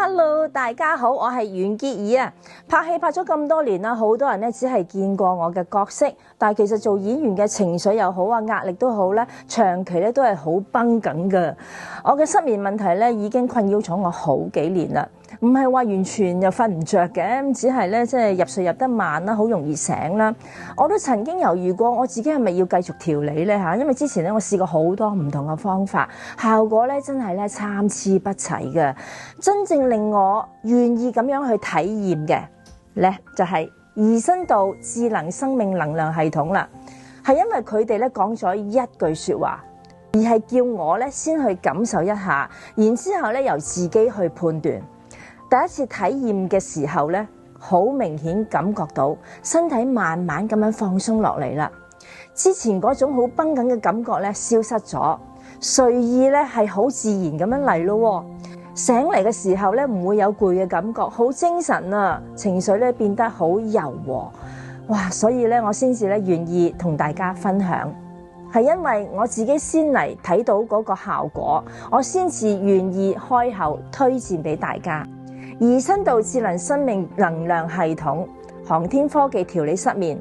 Hello， 大家好，我係袁潔儀啊。拍戲拍咗咁多年啦，好多人咧只係見過我嘅角色，但係其實做演員嘅情緒又好啊，壓力都好咧，長期咧都係好繃緊㗎。我嘅失眠問題咧已經困擾咗我好幾年啦，唔係話完全又瞓唔着嘅，只係咧即係入睡入得慢啦，好容易醒啦。我都曾經猶豫過我自己係咪要繼續調理咧嚇，因為之前咧我試過好多唔同嘅方法，效果咧真係咧參差不齊嘅。真正令我願意咁樣去體驗嘅咧，就係怡生道智能生命能量系統啦。係因為佢哋咧講咗一句説話，而係叫我咧先去感受一下，然之後咧由自己去判斷。第一次體驗嘅時候咧，好明顯感覺到身體慢慢咁樣放鬆落嚟啦。之前嗰種好繃緊嘅感覺咧消失咗，睡意咧係好自然咁樣嚟咯。醒嚟嘅時候咧唔會有攰嘅感覺，好精神啊，情緒咧變得好柔和。哇！所以咧我先至咧願意同大家分享，係因為我自己先嚟睇到嗰個效果，我先至願意開口推薦俾大家。怡生道智能生命能量系統，航天科技調理失眠，